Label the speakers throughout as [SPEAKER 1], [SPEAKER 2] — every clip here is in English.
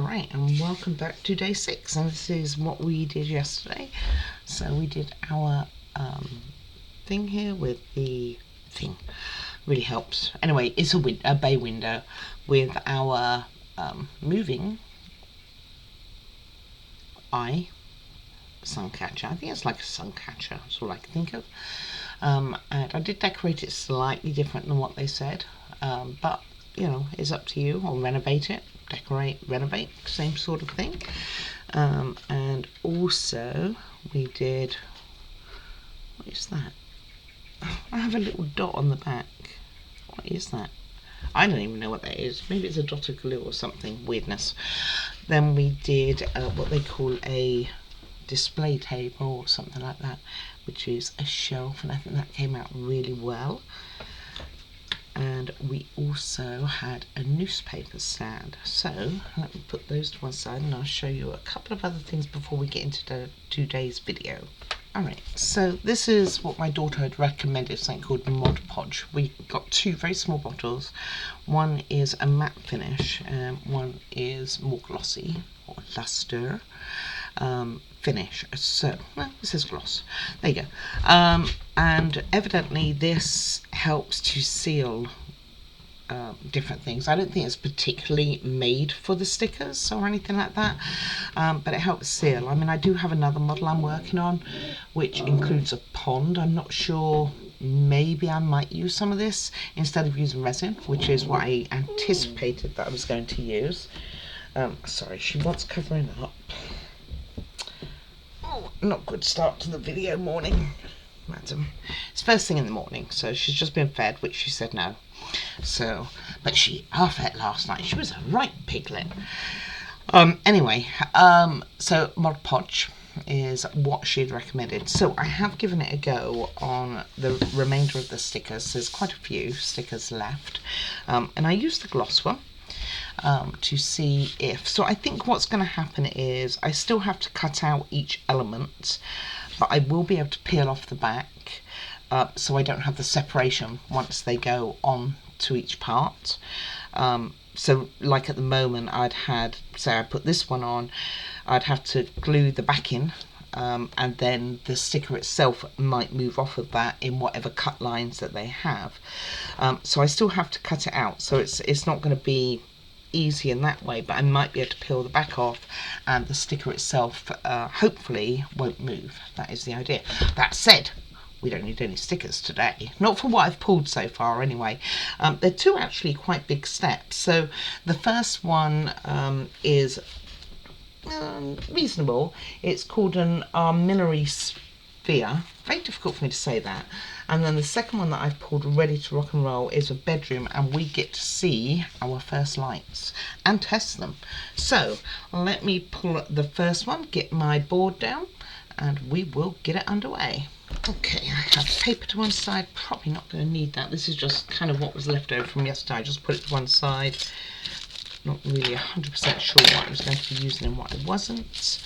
[SPEAKER 1] Alright, and welcome back to day 6, and this is what we did yesterday. So we did our thing here with the thing. Really helps. Anyway, it's a bay window with our moving eye sun catcher. I think it's like a sun catcher, that's all I can think of. And I did decorate it slightly different than what they said, but you know, it's up to you. Or renovate it, decorate, renovate, same sort of thing. And also we did, what is that? I have a little dot on the back. What is that? I don't even know what that is. Maybe it's a dot of glue or something. Weirdness. Then we did what they call a display table or something like that, which is a shelf, and I think that came out really well. And we also had a newspaper stand. So let me put those to one side and I'll show you a couple of other things before we get into today's video. Alright, so this is what my daughter had recommended, something called Mod Podge. We got two very small bottles. One is a matte finish and one is more glossy or luster finish. So, well, this is gloss. There you go. And evidently this helps to seal different things. I don't think it's particularly made for the stickers or anything like that, but it helps seal. I mean, I do have another model I'm working on which includes a pond. I'm not sure, maybe I might use some of this instead of using resin, which is what I anticipated that I was going to use. Sorry, she wants covering up. Oh, not good start to the video morning, madam. It's first thing in the morning, so she's just been fed, which she said no. So, but she half ate last night. She was a right piglet. Anyway, so Mod Podge is what she'd recommended. So I have given it a go on the remainder of the stickers. There's quite a few stickers left, and I used the gloss one to see if. So I think what's going to happen is I still have to cut out each element, but I will be able to peel off the back. So I don't have the separation once they go on to each part. So like at the moment I'd had, say I put this one on, I'd have to glue the back in, and then the sticker itself might move off of that in whatever cut lines that they have. So I still have to cut it out, so it's not going to be easy in that way, but I might be able to peel the back off and the sticker itself hopefully won't move. That is the idea. That said, we don't need any stickers today, not for what I've pulled so far anyway. They're two actually quite big steps. So the first one is reasonable. It's called an Armillary Sphere. Very difficult for me to say that. And then the second one that I've pulled ready to rock and roll is a bedroom, and we get to see our first lights and test them. So let me pull the first one, get my board down, and we will get it underway. Okay, I have paper to one side, probably not going to need that. This is just kind of what was left over from yesterday. I just put it to one side. Not really 100% sure what I was going to be using and what I wasn't.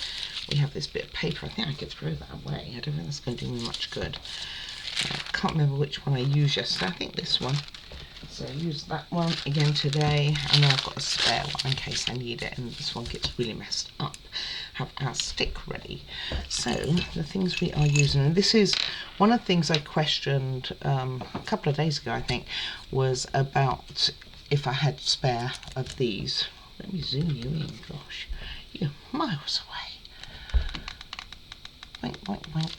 [SPEAKER 1] We have this bit of paper. I think I could throw that away. I don't think that's going to do me much good. I can't remember which one I used yesterday. I think this one. So I used that one again today, and then I've got a spare one in case I need it, and this one gets really messed up. Have our stick ready. So the things we are using, and this is one of the things I questioned a couple of days ago, I think, was about if I had spare of these. Let me zoom you in, gosh, you're miles away. Wink, wink, wink.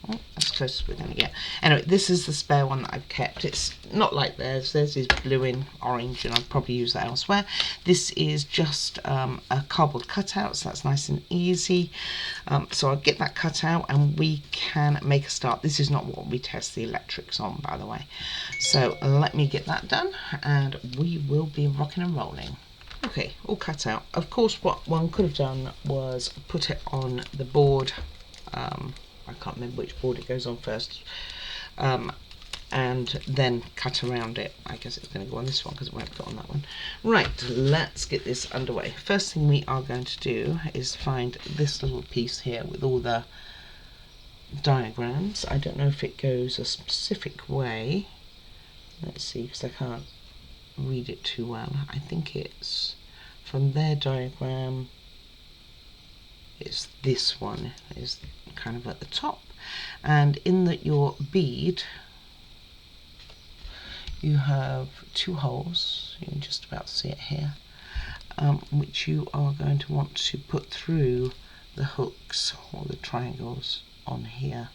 [SPEAKER 1] Oh, that's close as we're going to get. Anyway, this is the spare one that I've kept. It's not like theirs. Theirs is blue and orange, and I'd probably use that elsewhere. This is just a cardboard cutout, so that's nice and easy. So I'll get that cut out and we can make a start. This is not what we test the electrics on, by the way. So let me get that done and we will be rocking and rolling. Okay, all cut out. Of course, what one could have done was put it on the board. I can't remember which board it goes on first, and then cut around it. I guess it's going to go on this one because it won't go on that one. Right, let's get this underway. First thing we are going to do is find this little piece here with all the diagrams. I don't know if it goes a specific way. Let's see, because I can't read it too well. I think it's from their diagram, it's this one is kind of at the top, and in your bead you have 2 holes. You can just about see it here, which you are going to want to put through the hooks or the triangles on here.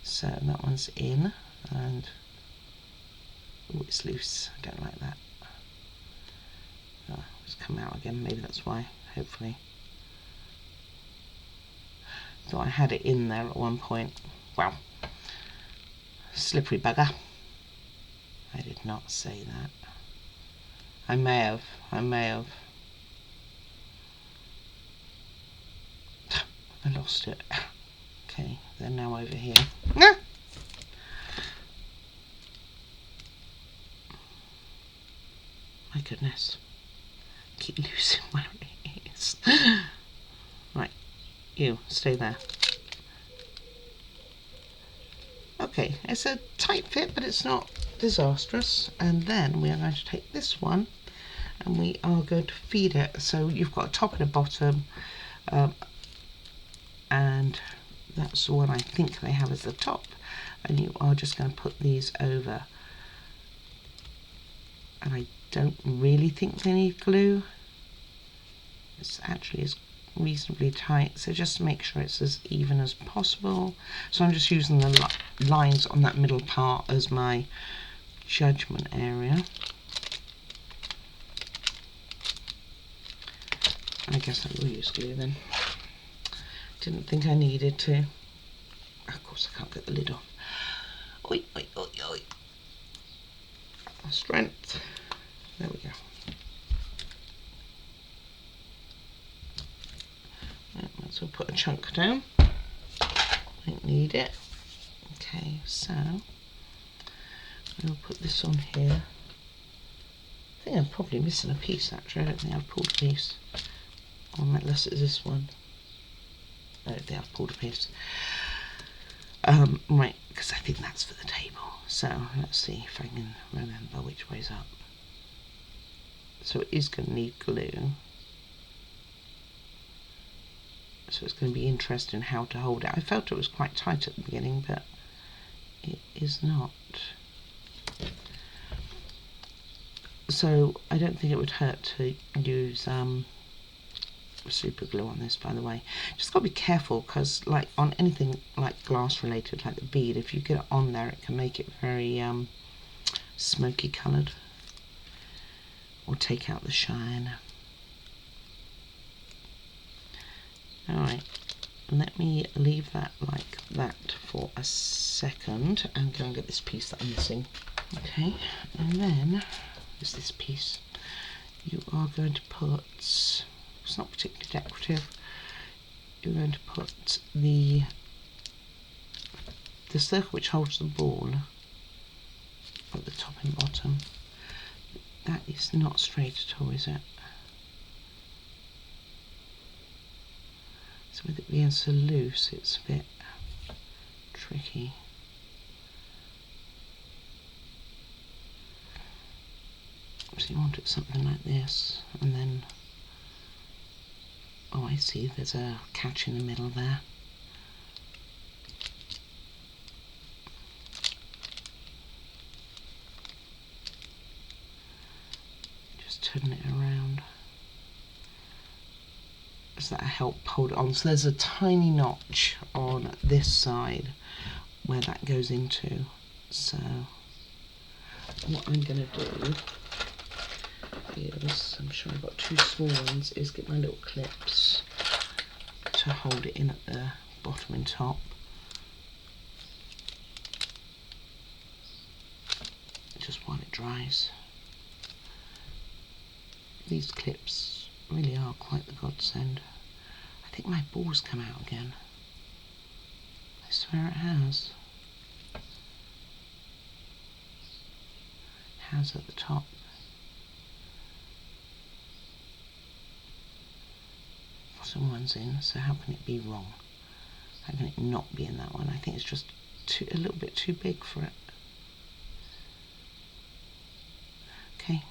[SPEAKER 1] So that one's in, and oh, it's loose. I don't like that. Oh, it's come out again. Maybe that's why. Hopefully. Thought I had it in there at one point. Wow. Slippery bugger. I did not say that. I may have. I lost it. Okay, they're now over here. Ah! My goodness. Keep losing where it is. Right, you stay there. Okay, it's a tight fit, but it's not disastrous. And then we are going to take this one and we are going to feed it. So you've got a top and a bottom, and that's the one I think they have as the top, and you are just going to put these over. And I don't really think they need glue. This actually is reasonably tight, so just make sure it's as even as possible. So I'm just using the lines on that middle part as my judgment area. I guess I will use glue then. Didn't think I needed to. Of course I can't get the lid off. Oi, oi, oi, oi. Strength. There we go. Might as well put a chunk down. Don't need it. Okay, so I'll put this on here. I think I'm probably missing a piece actually. I don't think I've pulled a piece. Unless it's this one. I don't think I've pulled a piece. Right, because I think that's for the table. So let's see if I can remember which way's up. So it is going to need glue. So it's going to be interesting how to hold it. I felt it was quite tight at the beginning, but it is not. So I don't think it would hurt to use super glue on this, by the way. Just got to be careful, because like on anything like glass related, like the bead, if you get it on there, it can make it very smoky coloured or take out the shine. Alright, let me leave that like that for a second and go and get this piece that I'm missing. Okay, and then there's this piece. You are going to put, it's not particularly decorative, you're going to put the circle which holds the ball at the top and bottom. That is not straight at all, is it? So with it being so loose, it's a bit tricky. So you want it something like this, and then, oh I see, there's a catch in the middle there. Just turn it around. Does that help hold it on? So there's a tiny notch on this side where that goes into. So what I'm going to do is, I'm sure I've got 2 small ones, is get my little clips to hold it in at the bottom and top. Just while it dries. These clips really are quite the godsend. I think my ball's come out again. I swear it has. It has at the top. Bottom one's in, so how can it be wrong? How can it not be in that one? I think it's just a little bit too big for it. Okay.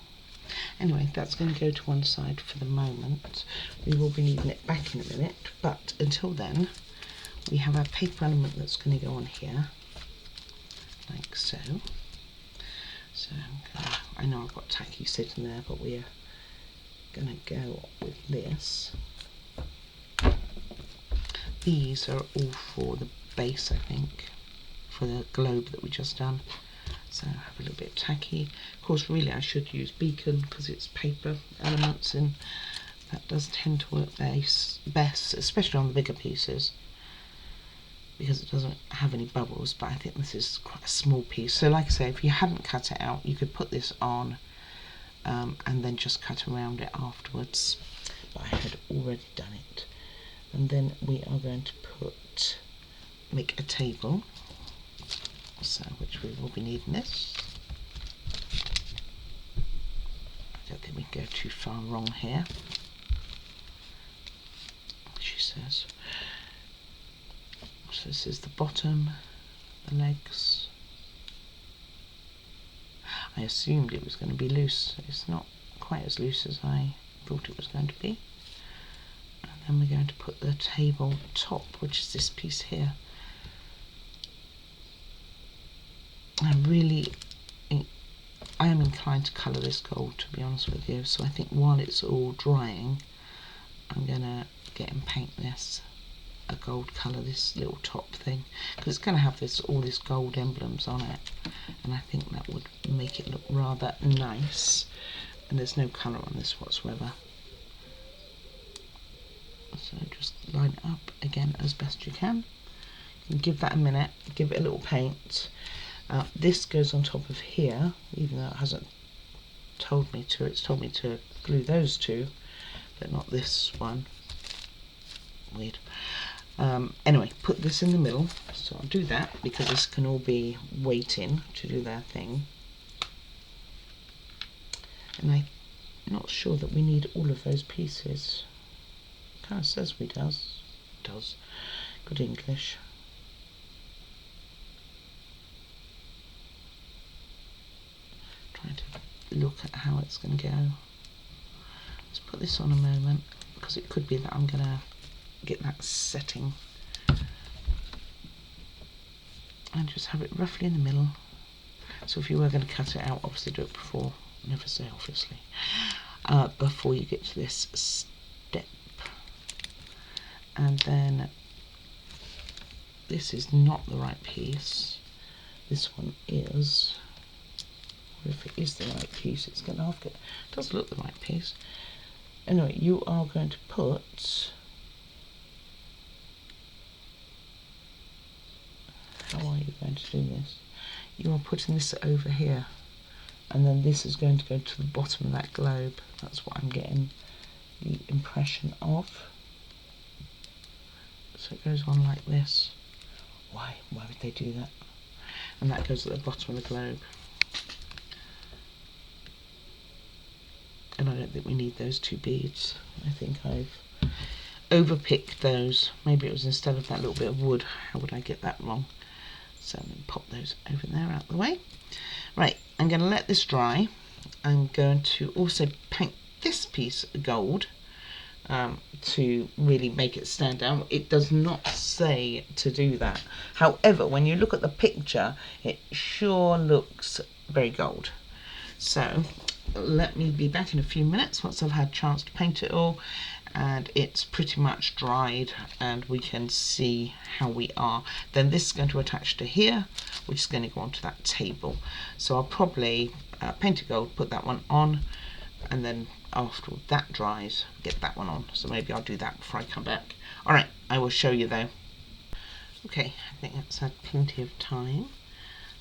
[SPEAKER 1] Anyway, that's going to go to one side for the moment. We will be needing it back in a minute, but until then, we have our paper element that's going to go on here, like so. So I know I've got tacky sitting there, but we're going to go with this. These are all for the base, I think, for the globe that we just done. So I have a little bit of tacky. Of course, really I should use beacon because it's paper elements, and that does tend to work best, especially on the bigger pieces, because it doesn't have any bubbles. But I think this is quite a small piece. So like I say, if you hadn't cut it out, you could put this on and then just cut around it afterwards. But I had already done it. And then we are going to make a table. So, which we will be needing this. I don't think we can go too far wrong here, she says. So this is the bottom, the legs. I assumed it was going to be loose. It's not quite as loose as I thought it was going to be. And then we're going to put the table top, which is this piece here. I am inclined to colour this gold, to be honest with you, so I think while it's all drying, I'm going to get and paint this a gold colour, this little top thing, because it's going to have all this gold emblems on it, and I think that would make it look rather nice. And there's no colour on this whatsoever, so just line it up again as best you can. You can give that a minute, give it a little paint. This goes on top of here, even though it hasn't told me to. It's told me to glue those two, but not this one. Weird. Anyway, put this in the middle. So I'll do that because this can all be waiting to do their thing. And I'm not sure that we need all of those pieces. It kind of says we does. It does. Good English. Trying to look at how it's going to go. Let's put this on a moment, because it could be that I'm going to get that setting, and just have it roughly in the middle. So if you were going to cut it out, obviously do it before, never say obviously, before you get to this step. And then this is not the right piece, this one is. If it is the right piece, it's going to have to get, it does look the right piece. Anyway, you are going to put, how are you going to do this? You are putting this over here, and then this is going to go to the bottom of that globe. That's what I'm getting the impression of. So it goes on like this. Why would they do that? And that goes at the bottom of the globe. And I don't think we need those two beads. I think I've overpicked those. Maybe it was instead of that little bit of wood. How would I get that wrong? So I'm going to pop those over there out of the way. Right, I'm going to let this dry. I'm going to also paint this piece gold to really make it stand out. It does not say to do that. However, when you look at the picture, it sure looks very gold. So let me be back in a few minutes once I've had a chance to paint it all and it's pretty much dried and we can see how we are. Then this is going to attach to here, which is going to go onto that table. So I'll probably paint it gold, put that one on, and then after that dries, get that one on. So maybe I'll do that before I come back. Alright, I will show you though. Okay, I think that's had plenty of time.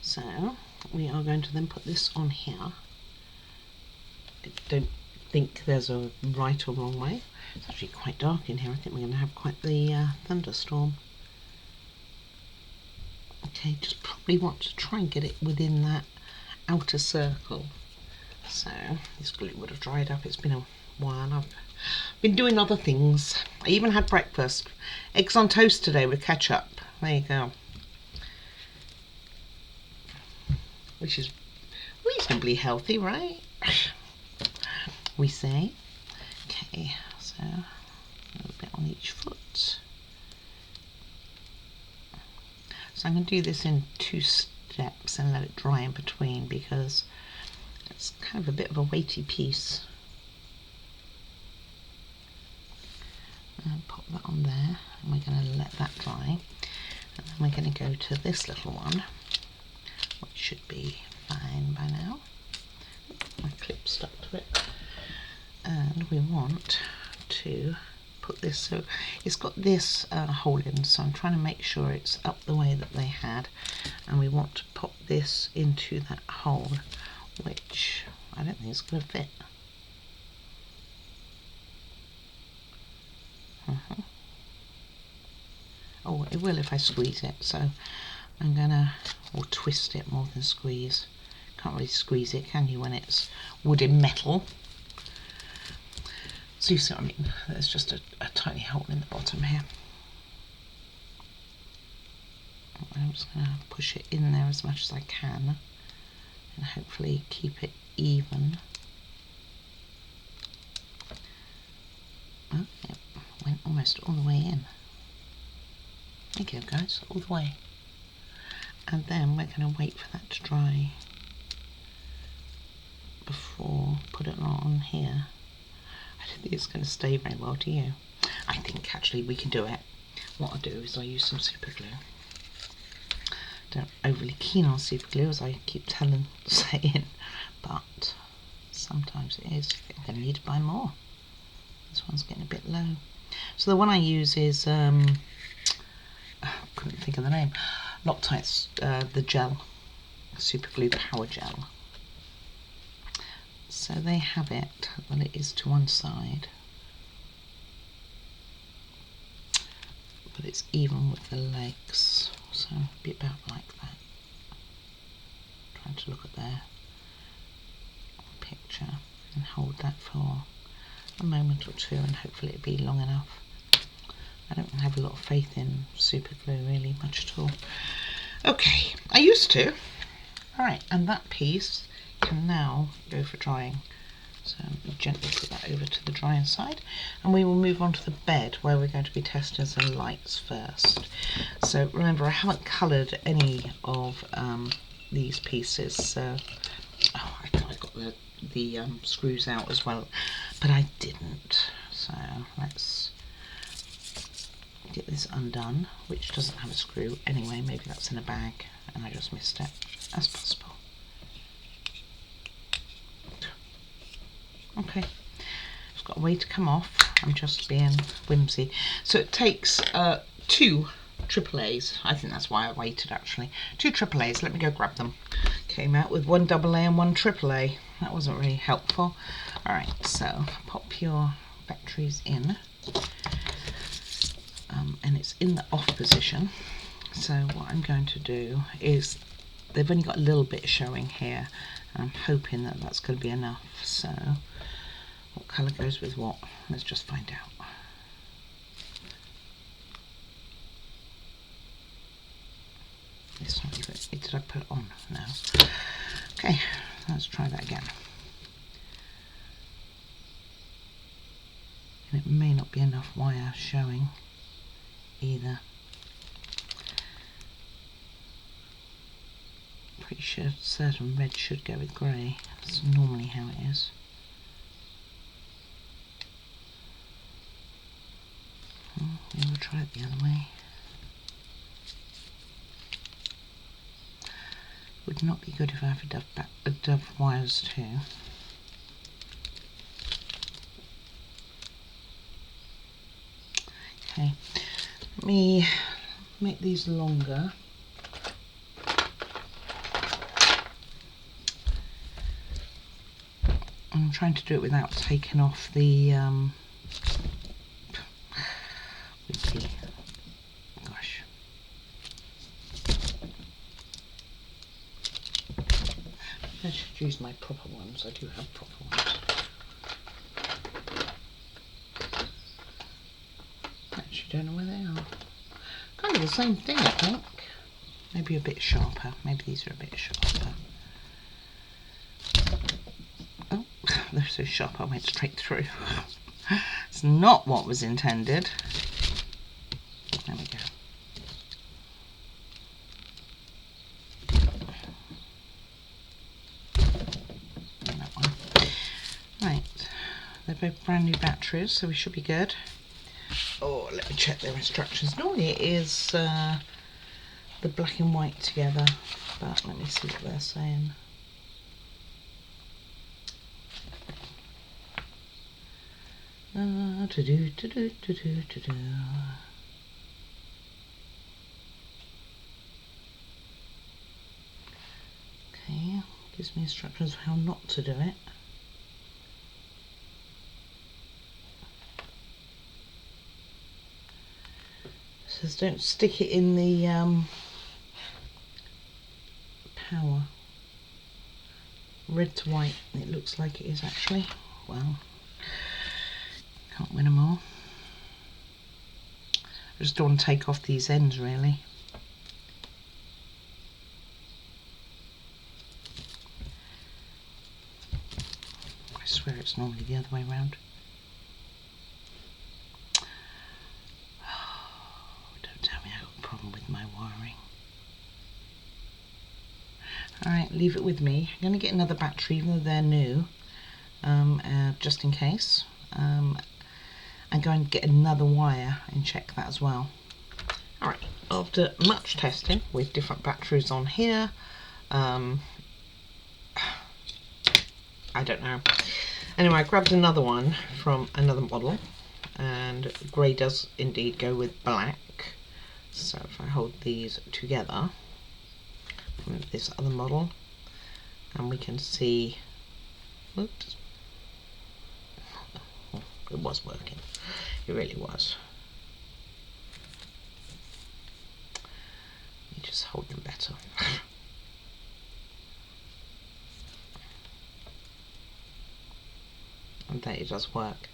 [SPEAKER 1] So we are going to then put this on here. I don't think there's a right or wrong way. It's actually quite dark in here. I think we're going to have quite the thunderstorm. Okay, just probably want to try and get it within that outer circle. So this glue would have dried up. It's been a while. I've been doing other things. I even had breakfast. Eggs on toast today with ketchup. There you go. Which is reasonably healthy, right? we say. Okay, so a little bit on each foot. So I'm going to do this in 2 steps and let it dry in between, because it's kind of a bit of a weighty piece. And pop that on there, and we're going to let that dry. And then we're going to go to this little one, which should be fine by now. My clip stuck to it. And we want to put this, so it's got this hole in, so I'm trying to make sure it's up the way that they had, and we want to pop this into that hole, which I don't think is going to fit. Oh, it will if I squeeze it, so I'm gonna, or twist it more than squeeze. Can't really squeeze it, can you, when it's wooden metal? So you see what I mean? There's just a tiny hole in the bottom here. I'm just going to push it in there as much as I can and hopefully keep it even. Oh, it went almost all the way in. There you go, guys, all the way. And then we're going to wait for that to dry before putting it on here. I don't think it's going to stay very well, do you? I think actually we can do it. What I'll do is I'll use some super glue. Don't overly keen on super glue, as I keep saying, but sometimes it is. I'm going to need to buy more. This one's getting a bit low. So the one I use is, couldn't think of the name, Loctite's the gel, super glue power gel. So they have it, well, it is to one side, but it's even with the legs, so it'll be about like that. Trying to look at their picture and hold that for a moment or two, and hopefully it'll be long enough. I don't have a lot of faith in super glue, really, much at all. Okay, I used to. Alright, and that piece can now go for drying. So gently put that over to the drying side, and we will move on to the bed, where we're going to be testing some lights first. So remember, I haven't coloured any of these pieces, so I thought I got the screws out as well, but I didn't. So let's get this undone, which doesn't have a screw anyway. Maybe that's in a bag and I just missed it. That's possible. Okay, it's got a way to come off. I'm just being whimsy. So it takes 2 AAAs. I think that's why I waited, actually. 2 AAAs. Let me go grab them. Came out with 1 AA and 1 AAA. That wasn't really helpful. Alright, so pop your batteries in. And it's in the off position. So what I'm going to do is, they've only got a little bit showing here. I'm hoping that that's going to be enough. So what colour goes with what? Let's just find out. It's not even, did I put it on? No. Okay, let's try that again. And it may not be enough wire showing either. Pretty sure certain red should go with grey. That's normally how it is. We will try it the other way. Would not be good if I have a dove wires too. Okay, let me make these longer. I'm trying to do it without taking off the gosh. I should use my proper ones. I do have proper ones. Actually don't know where they are. Kind of the same thing, I think. Maybe a bit sharper. Maybe these are a bit sharper. Oh, they're so sharp I went straight through. It's not what was intended. There we go. And that one. Right, they're both brand new batteries, so we should be good. Oh, let me check their instructions. Normally it is the black and white together, but let me see what they're saying. Okay, gives me instructions how not to do it. It says don't stick it in the power. Red to white, it looks like it is actually. Well, can't win them all. I just don't want to take off these ends really. I swear it's normally the other way around. Oh, don't tell me I've got a problem with my wiring. Alright, leave it with me. I'm going to get another battery even though they're new, just in case. And go and get another wire and check that as well. Alright, after much testing with different batteries on here, I don't know. Anyway, I grabbed another one from another model, and grey does indeed go with black. So if I hold these together from this other model, and we can see, oops, it was working. It really was. Let me just hold them better. And there it does work.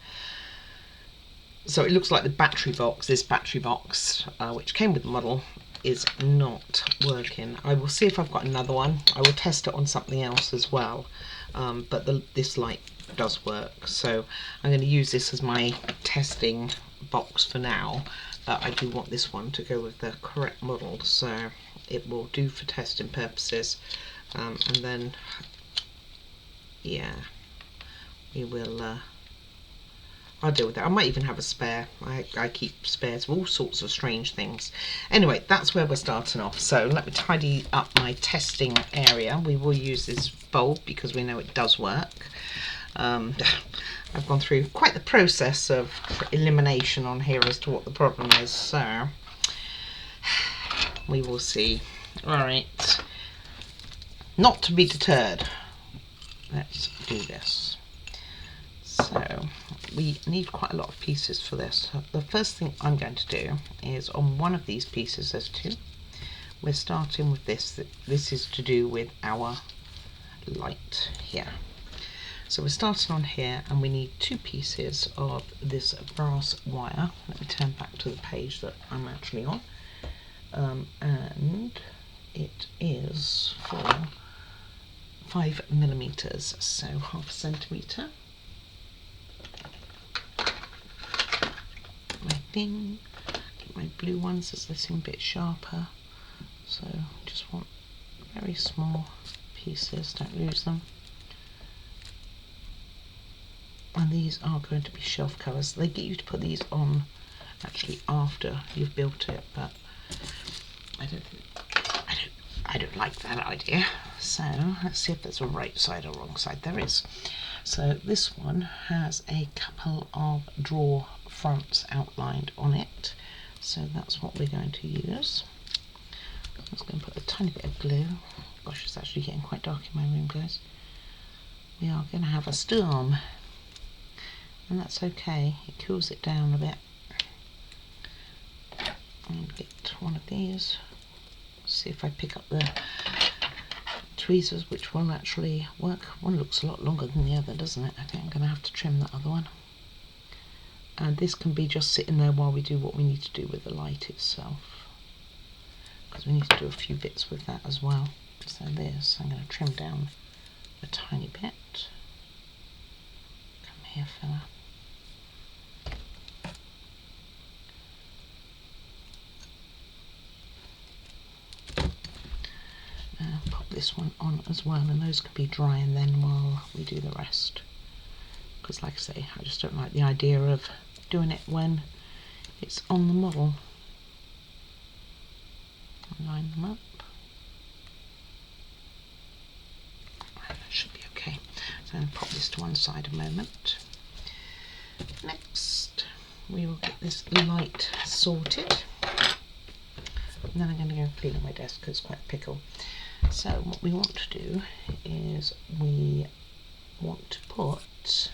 [SPEAKER 1] So it looks like the battery box, this battery box, which came with the model, is not working. I will see if I've got another one. I will test it on something else as well. But this light does work. So I'm going to use this as my testing box for now. I do want this one to go with the correct model, so it will do for testing purposes. And then, yeah, we will... I'll deal with it. I might even have a spare. I keep spares of all sorts of strange things. Anyway, that's where we're starting off. So let me tidy up my testing area. We will use this bulb because we know it does work. I've gone through quite the process of elimination on here as to what the problem is. So we will see. Alright. Not to be deterred. Let's do this. So we need quite a lot of pieces for this. So the first thing I'm going to do is on one of these pieces, there's two, we're starting with this. This is to do with our light here. So we're starting on here and we need two pieces of this brass wire. Let me turn back to the page that I'm actually on. And it is for 5mm, so 1/2 centimetre. My thing, get my blue ones as they seem a bit sharper, so just want very small pieces, don't lose them. And these are going to be shelf covers. They get you to put these on actually after you've built it, but I don't like that idea. So let's see if there's a right side or wrong side. There is. So this one has a couple of drawer fronts outlined on it, so that's what we're going to use. I'm just going to put a tiny bit of glue. Gosh, it's actually getting quite dark in my room, guys. We are going to have a storm, and that's okay. It cools it down a bit. And get one of these. See if I pick up the tweezers, which will actually work. One looks a lot longer than the other, doesn't it? I think I'm going to have to trim that other one. And this can be just sitting there while we do what we need to do with the light itself, because we need to do a few bits with that as well. So this, I'm going to trim down a tiny bit. here, fella. Pop this one on as well, and those can be drying then while we do the rest. Because like I say, I just don't like the idea of doing it when it's on the model. Line them up. That should be okay. So I'm going to pop this to one side a moment. Next, we will get this light sorted. And then I'm going to go clean my desk because it's quite a pickle. So what we want to do is we want to put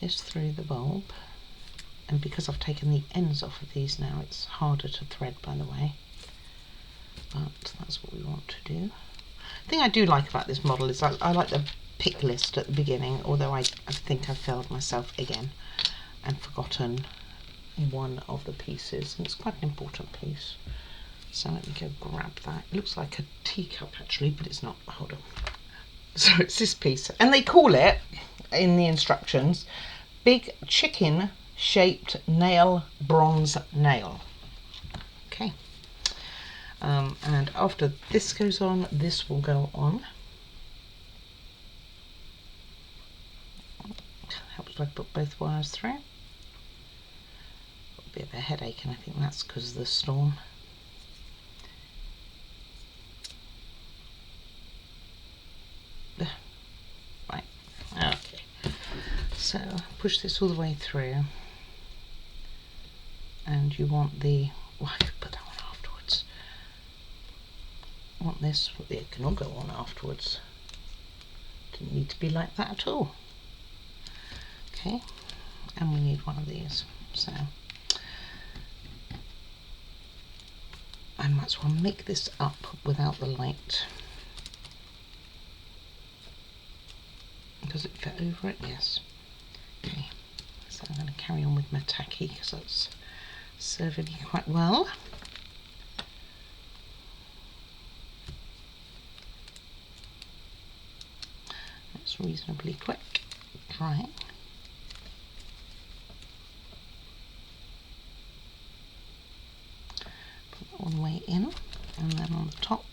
[SPEAKER 1] this through the bulb, and because I've taken the ends off of these now, it's harder to thread, by the way, but that's what we want to do. The thing I do like about this model is I like the pick list at the beginning, although I think I failed myself again and forgotten one of the pieces, and it's quite an important piece. So let me go grab that. It looks like a teacup actually, but it's not. Hold on. So it's this piece, and they call it in the instructions big chicken shaped nail, bronze nail. Okay. And after this goes on, this will go on. Helps if I put both wires through. Got a bit of a headache, and I think that's because of the storm. Right, okay. So push this all the way through, and you want the, well, I could put that one afterwards. I want this, it can all go on afterwards. Didn't need to be like that at all. Okay, and we need one of these, so I might as well make this up without the light. Does it fit over it? Yes. Okay, so I'm going to carry on with my tacky because that's serving me quite well. It's reasonably quick drying. Put that one way in, and then on the top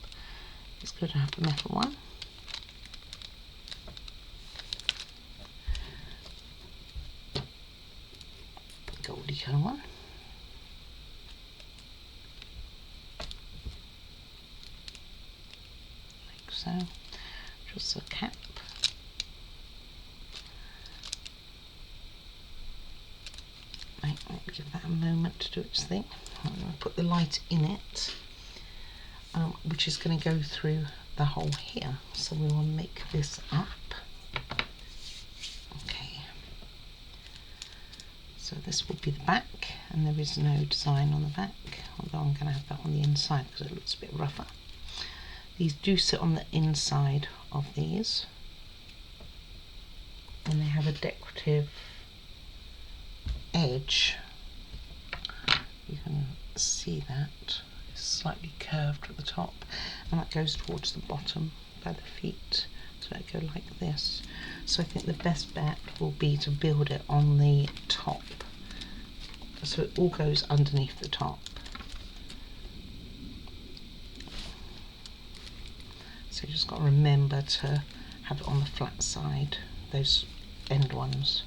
[SPEAKER 1] it's good to have the metal one. Goldy colour one. Like so. Just a cap. Right, let me give that a moment to do its thing. I'm going to put the light in it, which is going to go through the hole here. So we will make this up. Okay. So this will be the back, and there is no design on the back, although I'm going to have that on the inside because it looks a bit rougher. These do sit on the inside of these, and they have a decorative edge. You can see that it's slightly curved at the top, and that goes towards the bottom by the feet, so it go like this. So I think the best bet will be to build it on the top, so it all goes underneath the top. So you just got to remember to have it on the flat side, those end ones.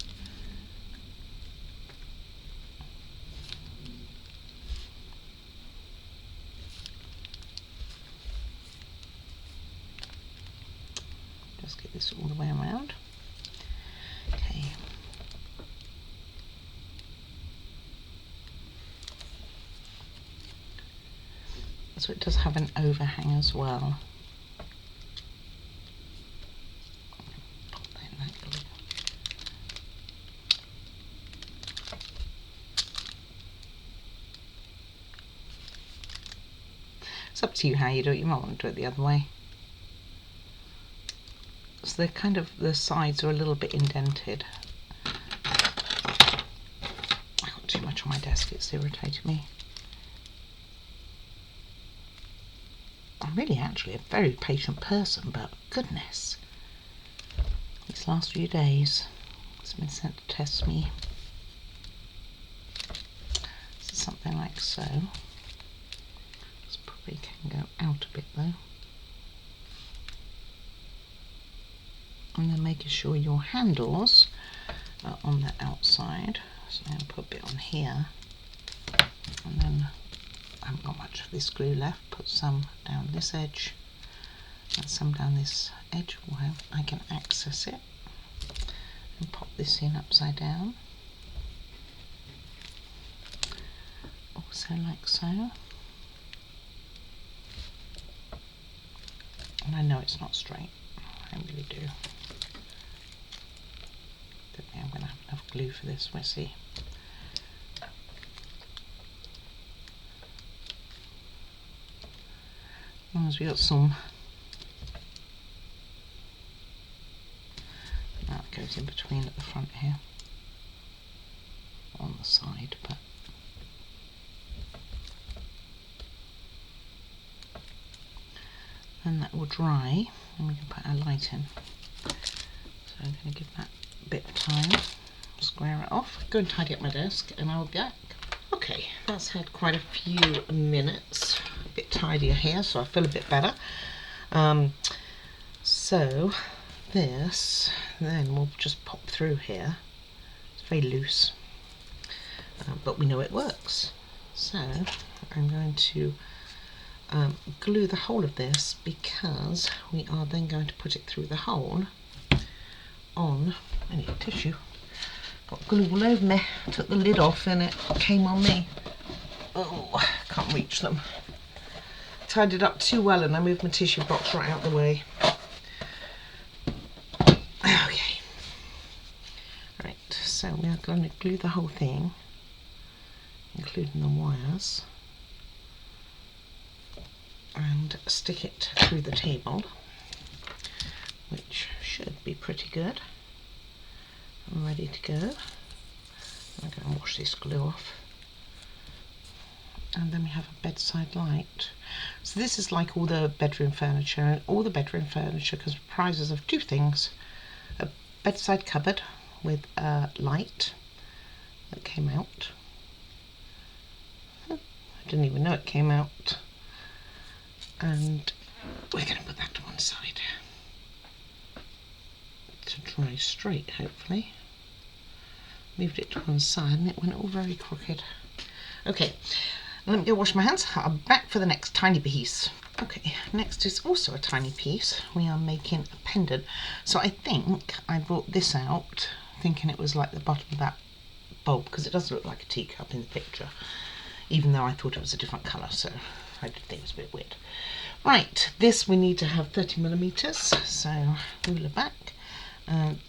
[SPEAKER 1] Just get this all the way around. Okay. So it does have an overhang as well. Pop that in that glue. It's up to you how you do it. You might want to do it the other way. So they're kind of, the sides are a little bit indented. I got too much on my desk, it's irritating me. I'm really actually a very patient person, but goodness. these last few days. It's been sent to test me. So something like so. This probably can go out a bit though. And then making sure your handles are on the outside. So I'm going to put a bit on here. And then I haven't got much of this glue left. Put some down this edge and some down this edge where I can access it. And pop this in upside down. Also like so. And I know it's not straight. I really do. Don't think I'm going to have enough glue for this. We'll see. As long as we got some. That goes in between at the front here. On the side, but then that will dry and we can put our light in. So I'm going to give that a bit of time, square it off, go and tidy up my desk and I'll be back. Okay, that's had quite a few minutes, a bit tidier here so I feel a bit better. So this then we'll just pop through here. It's very loose, but we know it works. So I'm going to glue the whole of this because we are then going to put it through the hole on, I need tissue, got glue all over me, took the lid off and it came on me. Oh, can't reach them. Tied it up too well and I moved my tissue box right out the way. Okay, right, so we are going to glue the whole thing, including the wires, and stick it through the table, which should be pretty good. I'm ready to go. I'm going to wash this glue off. And then we have a bedside light. So this is like all the bedroom furniture, and all the bedroom furniture comprises of two things: a bedside cupboard with a light that came out. I didn't even know it came out. And we're going to put that to one side to dry straight, hopefully. Moved it to one side and it went all very crooked. Okay, let me go wash my hands. I'm back for the next tiny piece. Okay, next is also a tiny piece. We are making a pendant. So I think I brought this out thinking it was like the bottom of that bulb, because it does look like a teacup in the picture, even though I thought it was a different colour, so I did think it was a bit weird. Right, this we need to have 30mm, so ruler back.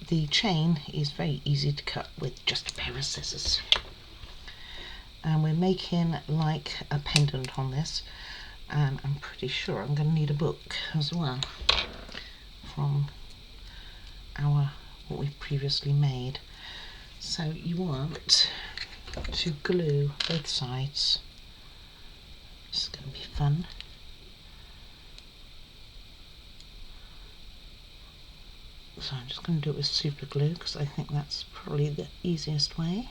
[SPEAKER 1] The chain is very easy to cut with just a pair of scissors. And we're making like a pendant on this, and I'm pretty sure I'm going to need a book as well from what we've previously made. So you want to glue both sides. This is going to be fun. So I'm just going to do it with super glue because I think that's probably the easiest way.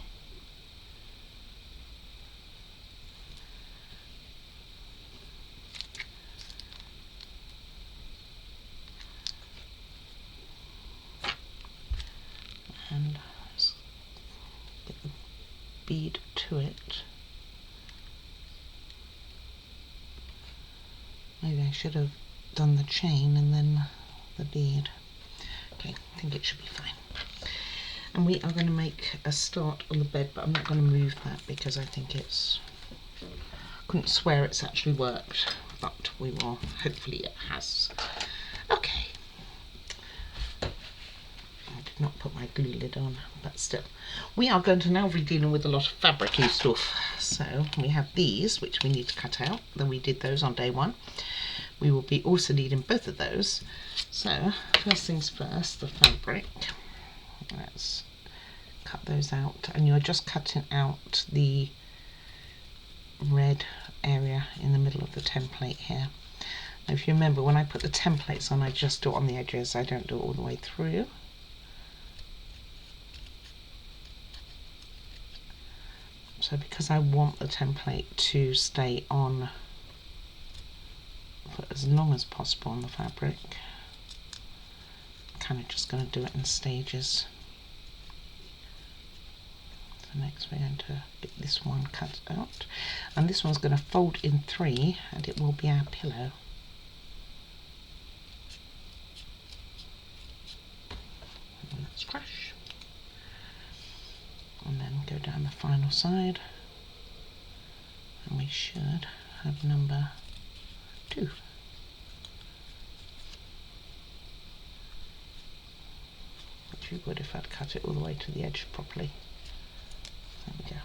[SPEAKER 1] And just get the bead to it. Maybe I should have done the chain and then the bead. Okay, I think it should be fine. And we are going to make a start on the bed, but I'm not going to move that because I think it's... couldn't swear it's actually worked, but we will. Hopefully it has. Okay. I did not put my glue lid on, but still. We are going to now be dealing with a lot of fabric-y stuff. So we have these, which we need to cut out. Then we did those on day one. We will be also needing both of those. So first things first, the fabric. Let's cut those out, and you're just cutting out the red area in the middle of the template here. Now if you remember, when I put the templates on, I just do it on the edges, I don't do it all the way through. So because I want the template to stay on for as long as possible on the fabric, I'm kind of just going to do it in stages. So next we're going to get this one cut out, and this one's going to fold in 3 and it will be our pillow. And that's crash. And then go down the final side, and we should have number 2. Which we would if I'd cut it all the way to the edge properly. There we go.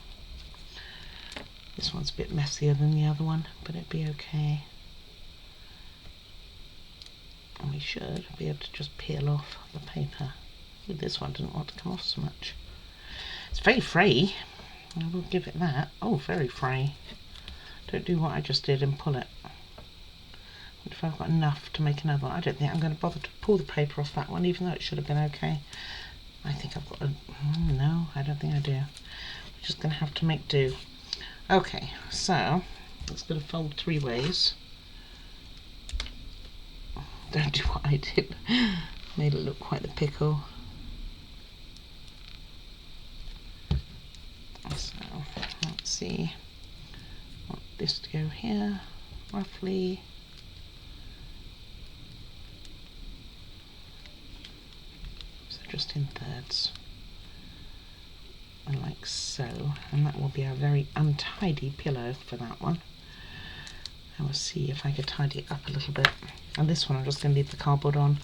[SPEAKER 1] This one's a bit messier than the other one, but it'd be okay. And we should be able to just peel off the paper. This one didn't want to come off so much. It's very frayy, I will give it that. Oh, very frayy. Don't do what I just did and pull it. If I've got enough to make another one, I don't think I'm going to bother to pull the paper off that one, even though it should have been okay. I think I've got a... no, I don't think I do. We're just going to have to make do. Okay, so it's going to fold 3 ways. Don't do what I did. Made it look quite the pickle. So let's see. I want this to go here, roughly. So just in thirds, like so, and that will be a very untidy pillow for that one. I will see if I could tidy it up a little bit. And this one I'm just going to leave the cardboard on,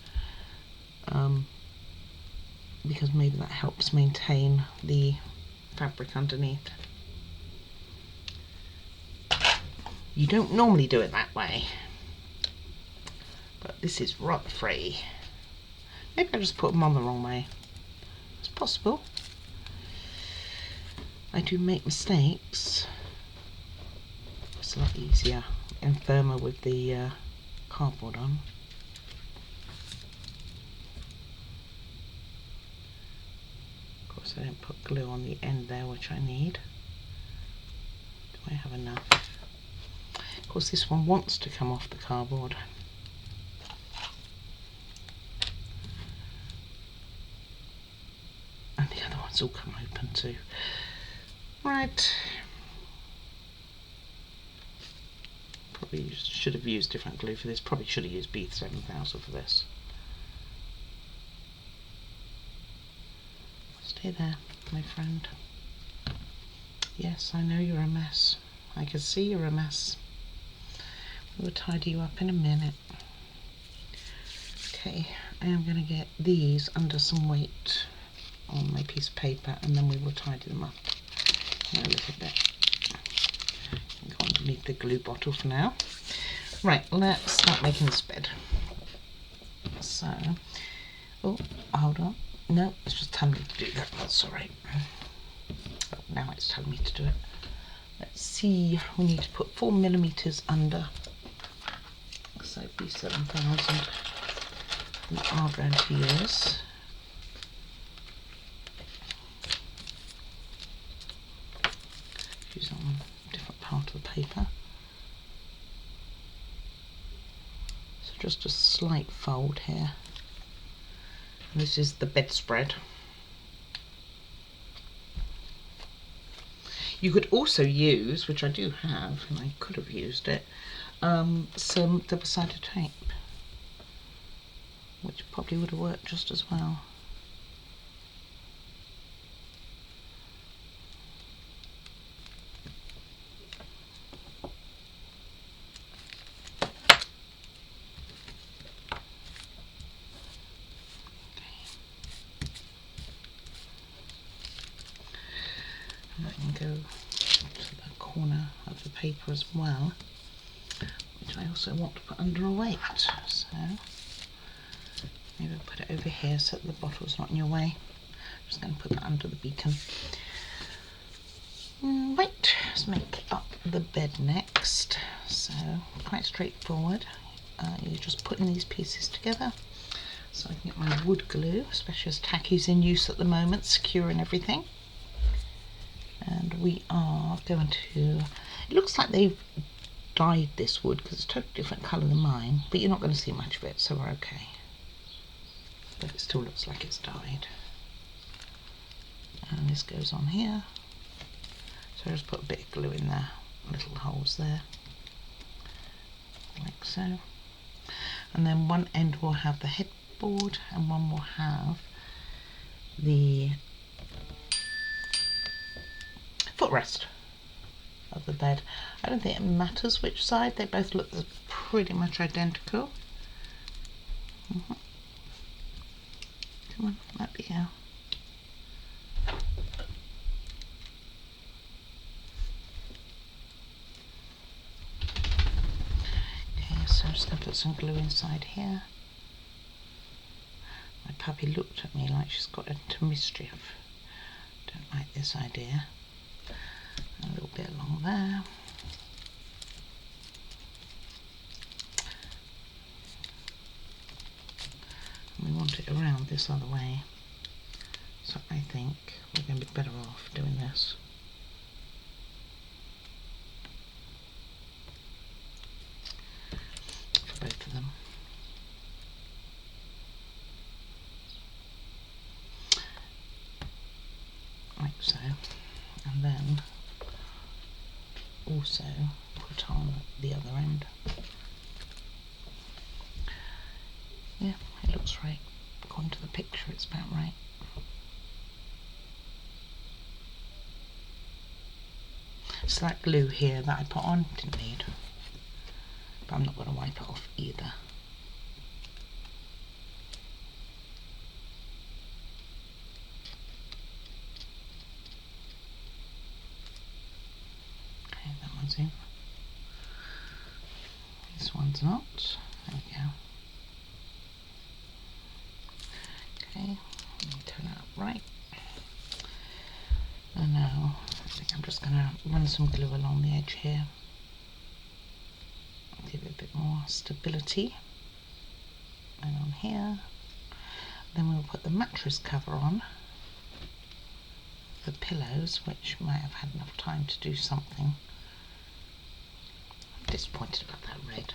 [SPEAKER 1] because maybe that helps maintain the fabric underneath. You don't normally do it that way, but this is rot free. Maybe I just put them on the wrong way. It's possible. I do make mistakes. It's a lot easier and firmer with the cardboard on. Of course I didn't put glue on the end there, which I need. Do I have enough? Of course this one wants to come off the cardboard. And the other ones all come open too. Right. Probably should have used different glue for this. Probably should have used B7000 for this. Stay there, my friend. Yes, I know you're a mess. I can see you're a mess. We'll tidy you up in a minute. Okay, I am going to get these under some weight on my piece of paper, and then we will tidy them up in a little bit. Go underneath the glue bottle for now. Right, let's start making this bed. So, oh, hold on. No, it's just telling me to do that. That's alright. Oh, now it's telling me to do it. Let's see. We need to put 4mm under. So B7000 we are going to use. Use on a different part of the paper. So just a slight fold here. And this is the bedspread. You could also use, which I do have, and I could have used it, some double-sided tape, which probably would have worked just as well. And I can go to the corner of the paper as well, which I also want to put under a weight. So maybe I'll put it over here so that the bottle's not in your way. I'm just going to put that under the beacon. Right, let's make up the bed next. So quite straightforward. You're just putting these pieces together. So I can get my wood glue, especially as tacky's in use at the moment, securing everything. And we are going to, it looks like they've dyed this wood because it's a totally different colour than mine, but you're not going to see much of it, so we're okay. But it still looks like it's dyed. And this goes on here. So I just put a bit of glue in there, little holes there, like so. And then one end will have the headboard and one will have the footrest of the bed. I don't think it matters which side, they both look pretty much identical. Come on, up you go. Okay, so I'm just going to put some glue inside here. My puppy looked at me like she's got into mischief. Don't like this idea. A little bit along there. And we want it around this other way. So I think we're going to be better off doing this. For both of them. Like so. And then also put on the other end. Yeah, it looks right. According to the picture, it's about right. So that glue here that I put on, didn't need. But I'm not going to wipe it off either. Okay, that one's in. This one's not. There we go. Okay, let me turn it up right. And now I think I'm just going to run some glue along the edge here. Give it a bit more stability. And on here. Then we'll put the mattress cover on. The pillows, which might have had enough time to do something. I'm disappointed about that red.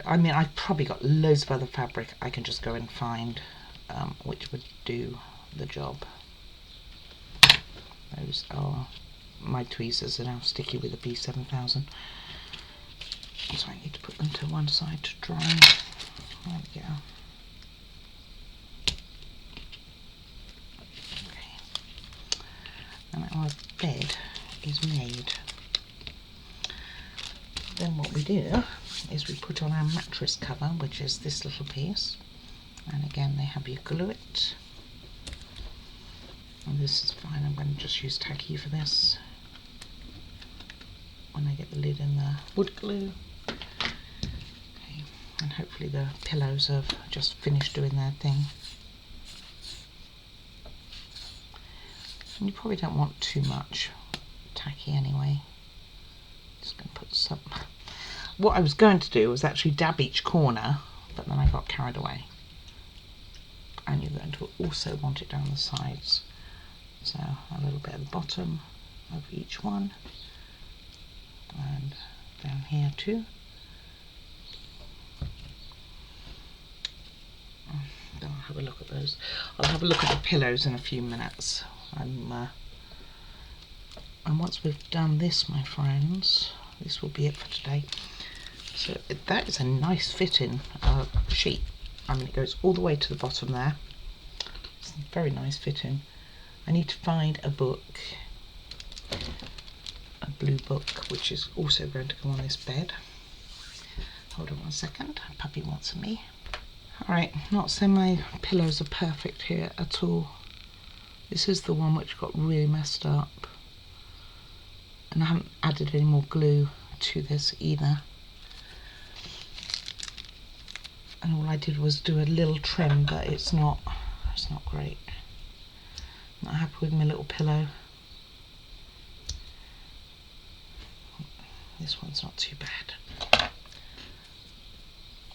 [SPEAKER 1] I mean, I've probably got loads of other fabric I can just go and find which would do the job. Those are my tweezers are now sticky with the B7000, so I need to put them to one side to dry. There we go. Okay. And our bed is made. Then what we do is we put on our mattress cover, which is this little piece, and again they have you glue it. And this is fine, I'm going to just use tacky for this when I get the lid in the wood glue. Okay. And hopefully the pillows have just finished doing their thing. And you probably don't want too much tacky anyway. Just going to put some. What I was going to do was actually dab each corner, but then I got carried away. And you're going to also want it down the sides. So a little bit at the bottom of each one, and down here too. Then I'll have a look at those. I'll have a look at the pillows in a few minutes. And once we've done this, my friends, this will be it for today. So that is a nice fitting sheet. I mean, it goes all the way to the bottom there. It's a very nice fitting. I need to find a book, a blue book, which is also going to go on this bed. Hold on one second, puppy wants me. Alright, not saying my pillows are perfect here at all. This is the one which got really messed up. And I haven't added any more glue to this either. And all I did was do a little trim, but it's not great. Not happy with my little pillow. This one's not too bad.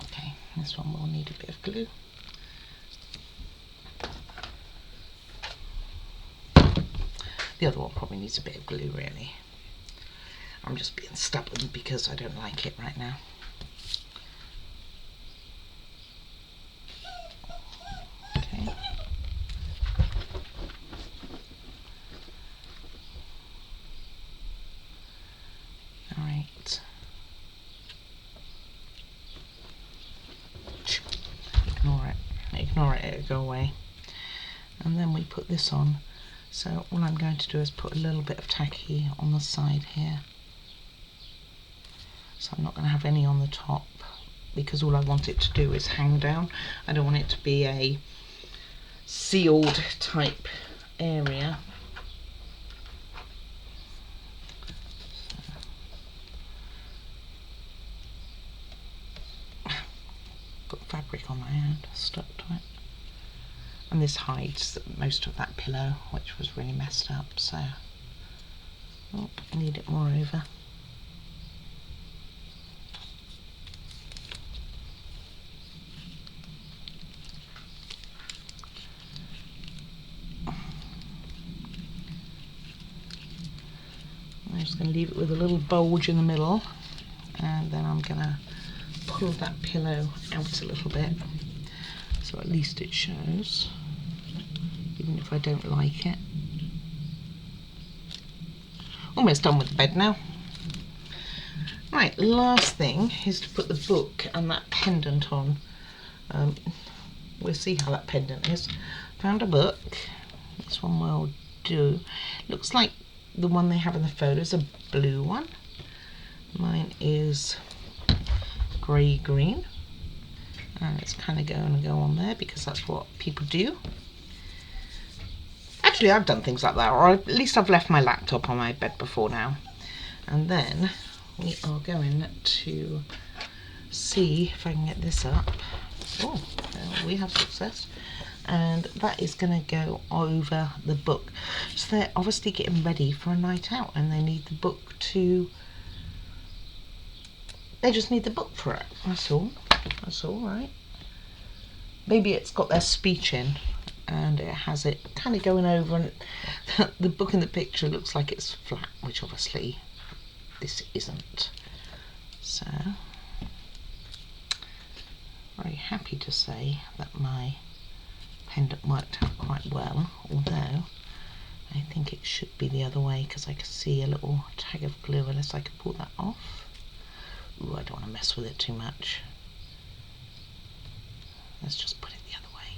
[SPEAKER 1] Okay, this one will need a bit of glue. The other one probably needs a bit of glue, really. I'm just being stubborn because I don't like it right now. Okay. All right. Ignore it, it'll go away. And then we put this on. So what I'm going to do is put a little bit of tacky on the side here. So I'm not going to have any on the top because all I want it to do is hang down. I don't want it to be a sealed type area. Got fabric on my hand, stuck to it. And this hides most of that pillow, which was really messed up, so I need it more over. I'm just going to leave it with a little bulge in the middle, and then I'm going to pull that pillow out a little bit, so at least it shows, even if I don't like it. Almost done with the bed now. Right, last thing is to put the book and that pendant on. We'll see how that pendant is. Found a book. This one will do. Looks like the one they have in the photo is a blue one. Mine is grey-green. And it's kind of going to go on there because that's what people do. Actually, I've done things like that, or at least I've left my laptop on my bed before now. And then we are going to see if I can get this up. Oh, well, we have success. And that is going to go over the book. So they're obviously getting ready for a night out and they need the book to... They just need the book for it. That's all. That's all right. Maybe it's got their speech in and it has it kind of going over, and the book in the picture looks like it's flat, which obviously this isn't. So, very happy to say that my pendant worked out quite well, although I think it should be the other way because I can see a little tag of glue unless I can pull that off. Ooh, I don't want to mess with it too much. Let's just put it the other way.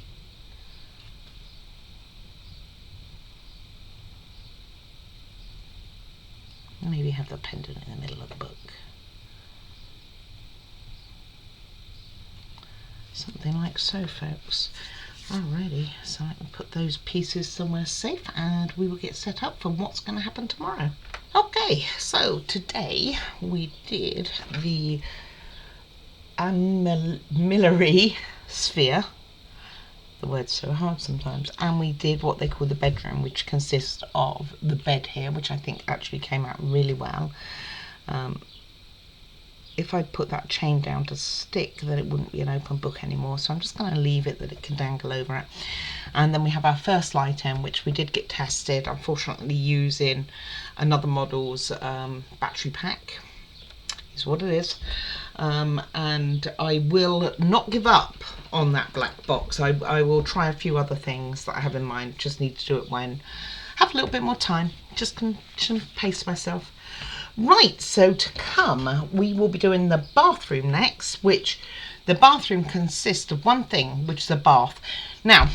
[SPEAKER 1] Maybe have the pendant in the middle of the book. Something like so, folks. Alrighty, so I can put those pieces somewhere safe and we will get set up for what's going to happen tomorrow. Okay, so today we did the Armillary Sphere. The word's so hard sometimes. And we did what they call the bedroom, which consists of the bed here, which I think actually came out really well. If I put that chain down to stick, then it wouldn't be an open book anymore. So I'm just going to leave it that it can dangle over it. And then we have our first light in, which we did get tested, unfortunately using another model's battery pack. Is what it is. And I will not give up on that black box. I will try a few other things that I have in mind. Just need to do it when I have a little bit more time. Just can pace myself. Right, so to come, we will be doing the bathroom next, which the bathroom consists of one thing, which is a bath. Now,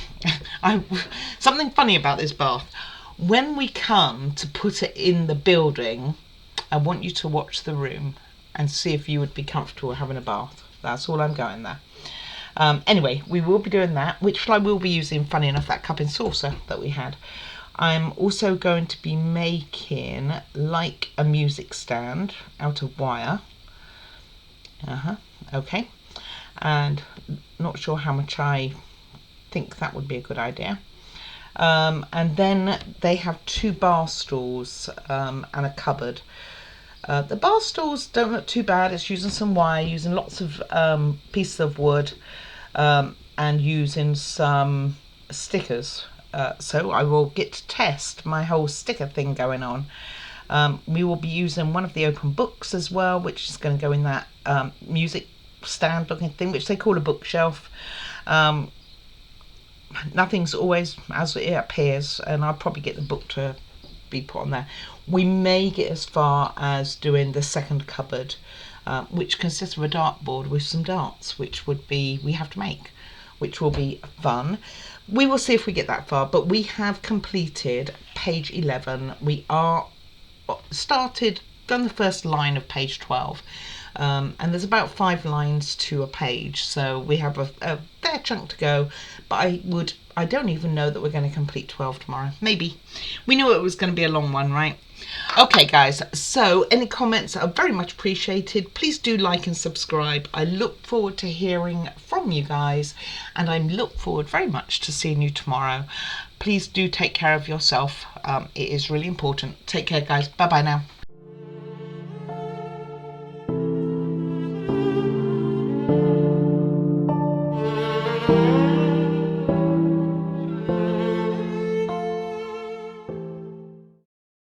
[SPEAKER 1] something funny about this bath. When we come to put it in the building, I want you to watch the room and see if you would be comfortable having a bath. That's all I'm going there. Anyway, we will be doing that, which I will be using, funny enough, that cup and saucer that we had. I'm also going to be making like a music stand out of wire. Okay. And not sure how much I think that would be a good idea. And then they have 2 bar stools and a cupboard. The bar stools don't look too bad. It's using some wire, using lots of pieces of wood, and using some stickers. so I will get to test my whole sticker thing going on. We will be using one of the open books as well, which is going to go in that music stand looking thing, which they call a bookshelf. Nothing's always as it appears, and I'll probably get the book to be put on there. We may get as far as doing the second cupboard, which consists of a dartboard with some darts, which we have to make, which will be fun. We will see if we get that far, but we have completed page 11. We are done the first line of page 12. And there's about 5 lines to a page, so we have a fair chunk to go, but I don't even know that we're going to complete 12 tomorrow. Maybe. We knew it was going to be a long one, right? Okay guys, so any comments are very much appreciated. Please do like and subscribe. I look forward to hearing from you guys, and I look forward very much to seeing you tomorrow. Please do take care of yourself. It is really important. Take care guys. Bye bye now.